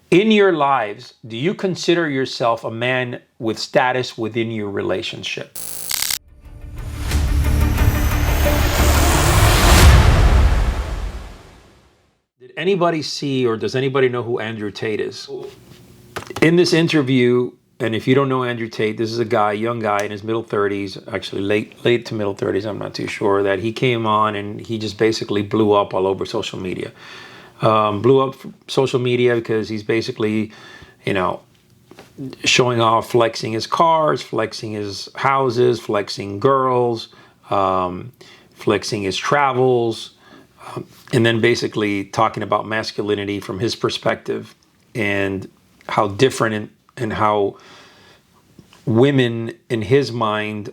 In your lives, do you consider yourself a man with status within your relationship? Did anybody see, or does anybody know who Andrew Tate is? In this interview, and if you don't know Andrew Tate, this is a guy, young guy in his middle 30s, actually late to middle 30s, I'm not too sure, that he came on and he just basically blew up all over social media. Blew up social media because he's basically, you know, showing off, flexing his cars, flexing his houses, flexing girls, flexing his travels, and then basically talking about masculinity from his perspective and how different and how women in his mind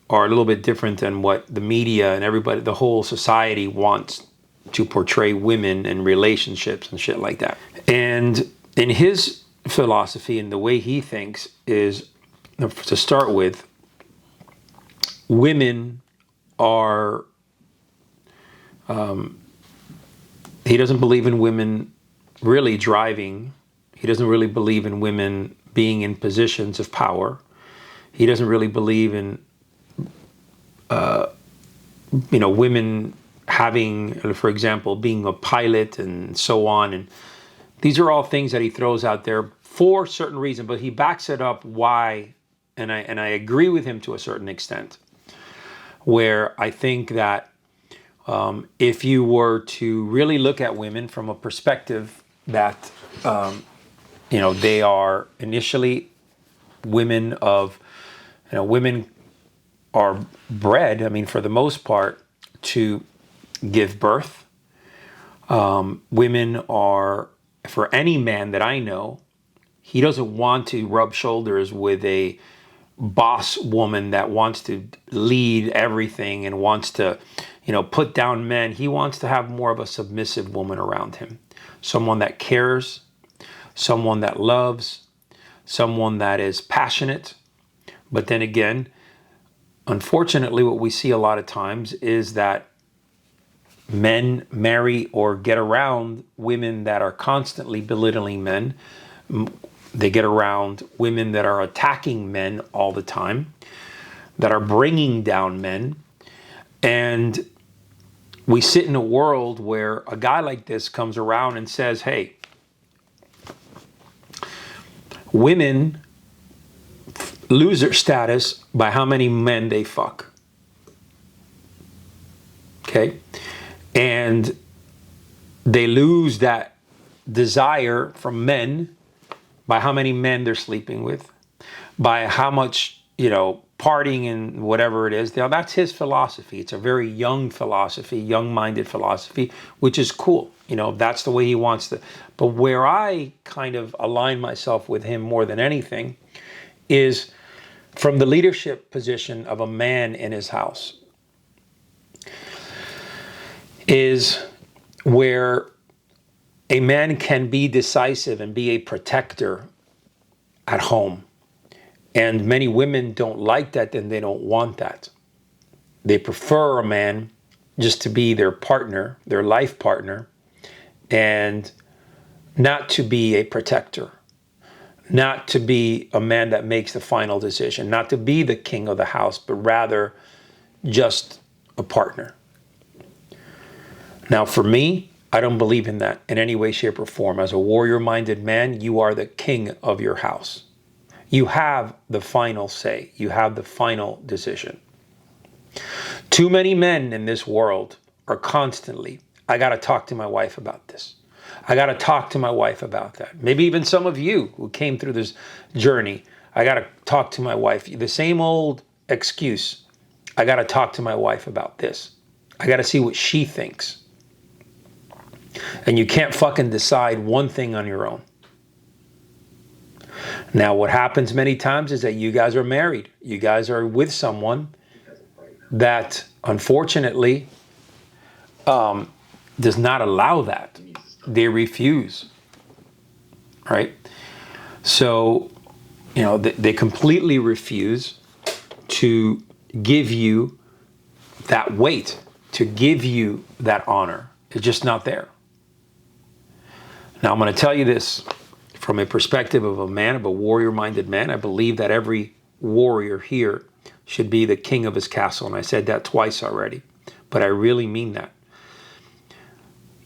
are a little bit different than what the media and everybody, the whole society wants to portray women and relationships and shit like that. And in his philosophy and the way he thinks is, to start with, women are, he doesn't believe in women really driving. He doesn't really believe in women being in positions of power. He doesn't really believe in, women having, for example, being a pilot and so on. And these are all things that he throws out there for certain reason, but he backs it up why, and I agree with him to a certain extent, where I think that if you were to really look at women from a perspective that, they are initially women of, women are bred, I mean, for the most part, to give birth. Women are, for any man that I know, he doesn't want to rub shoulders with a boss woman that wants to lead everything and wants to, put down men. He wants to have more of a submissive woman around him. Someone that cares, someone that loves, someone that is passionate. But then again, unfortunately, what we see a lot of times is that men marry or get around women that are constantly belittling men. They get around women that are attacking men all the time, that are bringing down men. And we sit in a world where a guy like this comes around and says, hey, women lose their status by how many men they fuck. Okay? And they lose that desire from men by how many men they're sleeping with, by how much, partying and whatever it is. Now, that's his philosophy. It's a very young philosophy, young-minded philosophy, which is cool. That's the way he wants to. But where I kind of align myself with him more than anything is from the leadership position of a man in his house, is where a man can be decisive and be a protector at home. And many women don't like that, and they don't want that. They prefer a man just to be their partner, their life partner, and not to be a protector, not to be a man that makes the final decision, not to be the king of the house, but rather just a partner. Now, for me, I don't believe in that in any way, shape, or form. As a warrior-minded man, you are the king of your house. You have the final say. You have the final decision. Too many men in this world are constantly, I got to talk to my wife about this. I got to talk to my wife about that. Maybe even some of you who came through this journey, I got to talk to my wife. The same old excuse. I got to talk to my wife about this. I got to see what she thinks. And you can't fucking decide one thing on your own. Now, what happens many times is that you guys are married. You guys are with someone that, unfortunately, does not allow that. They refuse, right? So, they completely refuse to give you that weight, to give you that honor. It's just not there. Now, I'm going to tell you this from a perspective of a man, of a warrior-minded man. I believe that every warrior here should be the king of his castle. And I said that twice already, but I really mean that.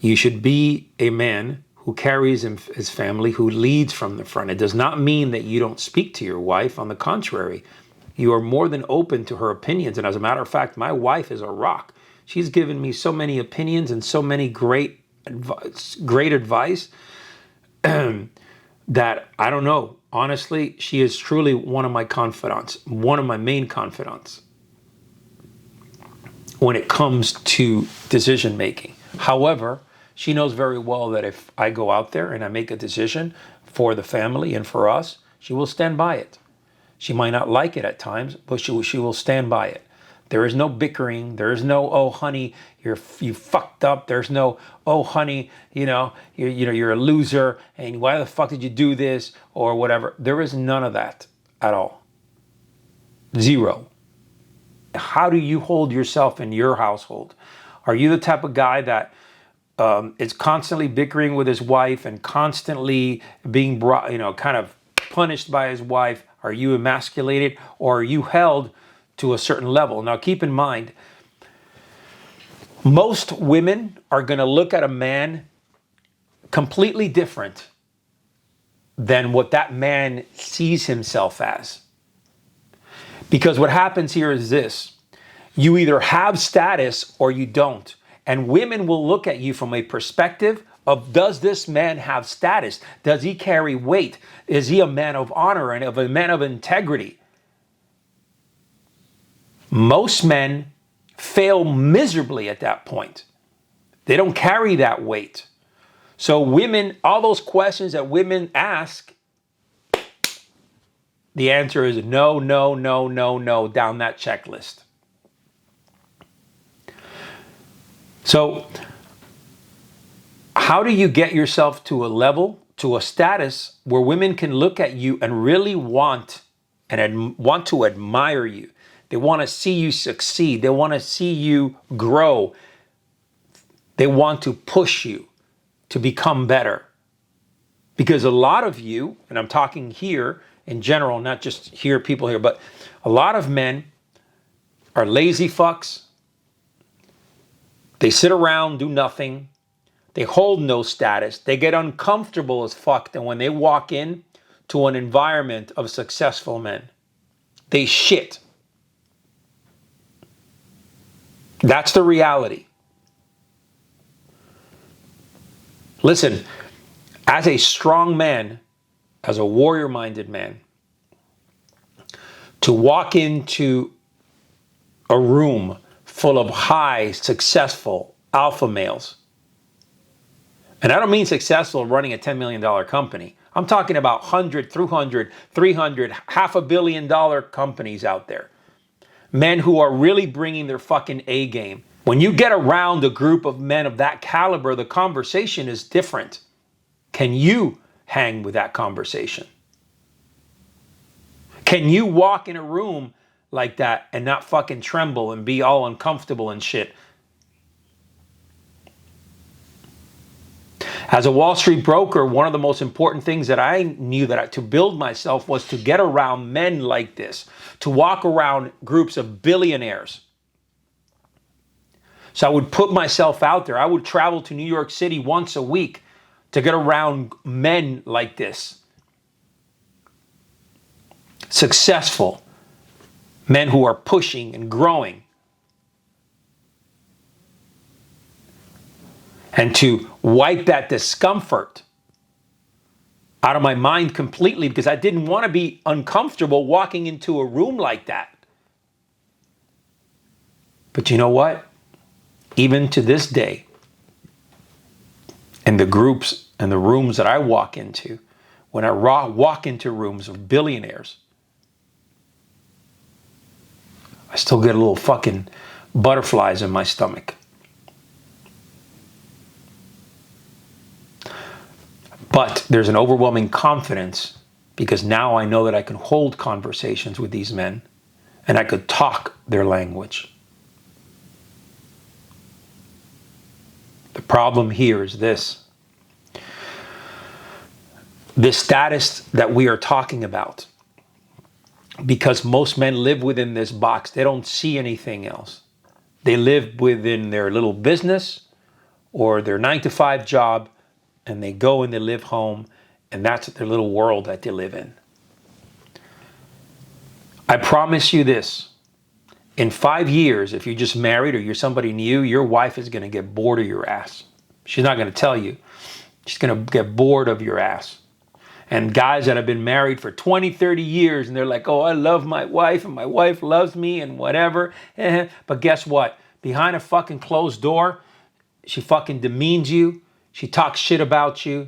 You should be a man who carries his family, who leads from the front. It does not mean that you don't speak to your wife. On the contrary, you are more than open to her opinions. And as a matter of fact, my wife is a rock. She's given me so many opinions and so many great advice that I don't know. Honestly, she is truly one of my confidants, one of my main confidants when it comes to decision making. However, she knows very well that if I go out there and I make a decision for the family and for us, she will stand by it. She might not like it at times, but she will stand by it. There is no bickering. There is no, oh, honey, you fucked up. There's no, oh, honey, you're a loser, and why the fuck did you do this, or whatever. There is none of that at all. Zero. How do you hold yourself in your household? Are you the type of guy that is constantly bickering with his wife and constantly being brought, kind of punished by his wife? Are you emasculated, or are you held to a certain level? Now, keep in mind, most women are going to look at a man completely different than what that man sees himself as. Because what happens here is this: you either have status or you don't. And women will look at you from a perspective of, does this man have status? Does he carry weight? Is he a man of honor and a man of integrity? Most men fail miserably at that point. They don't carry that weight. So women, all those questions that women ask, the answer is no, no, no, no, no, down that checklist. So how do you get yourself to a level, to a status where women can look at you and really want to admire you? They want to see you succeed. They want to see you grow. They want to push you to become better. Because a lot of you, and I'm talking here in general, not just here, people here, but a lot of men are lazy fucks. They sit around, do nothing. They hold no status. They get uncomfortable as fuck. And when they walk in to an environment of successful men, they shit. That's the reality. Listen, as a strong man, as a warrior-minded man, to walk into a room full of high, successful alpha males, and I don't mean successful running a $10 million company. I'm talking about 100, 200, 300, $500 million companies out there. Men who are really bringing their fucking A game. When you get around a group of men of that caliber, the conversation is different. Can you hang with that conversation? Can you walk in a room like that and not fucking tremble and be all uncomfortable and shit? As a Wall Street broker, one of the most important things that I knew to build myself was to get around men like this, to walk around groups of billionaires. So I would put myself out there. I would travel to New York City once a week to get around men like this. Successful men who are pushing and growing. And to wipe that discomfort out of my mind completely, because I didn't want to be uncomfortable walking into a room like that. But you know what? Even to this day, in the groups and the rooms that I walk into, when I walk into rooms of billionaires, I still get a little fucking butterflies in my stomach. But there's an overwhelming confidence, because now I know that I can hold conversations with these men and I could talk their language. The problem here is this. the status that we are talking about, because most men live within this box. They don't see anything else. They live within their little business or their 9-to-5 job, and they go and they live home, and that's their little world that they live in. I promise you this. In 5 years, if you're just married or you're somebody new, your wife is going to get bored of your ass. She's not going to tell you. She's going to get bored of your ass. And guys that have been married for 20, 30 years, and they're like, oh, I love my wife, and my wife loves me, and whatever. But guess what? Behind a fucking closed door, she fucking demeans you. She talks shit about you.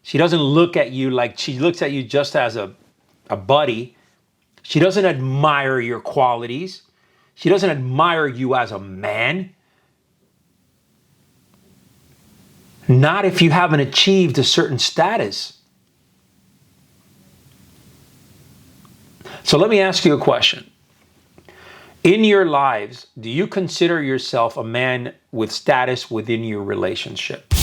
She doesn't look at you like, she looks at you just as a buddy. She doesn't admire your qualities. She doesn't admire you as a man. Not if you haven't achieved a certain status. So let me ask you a question. In your lives, do you consider yourself a man with status within your relationship?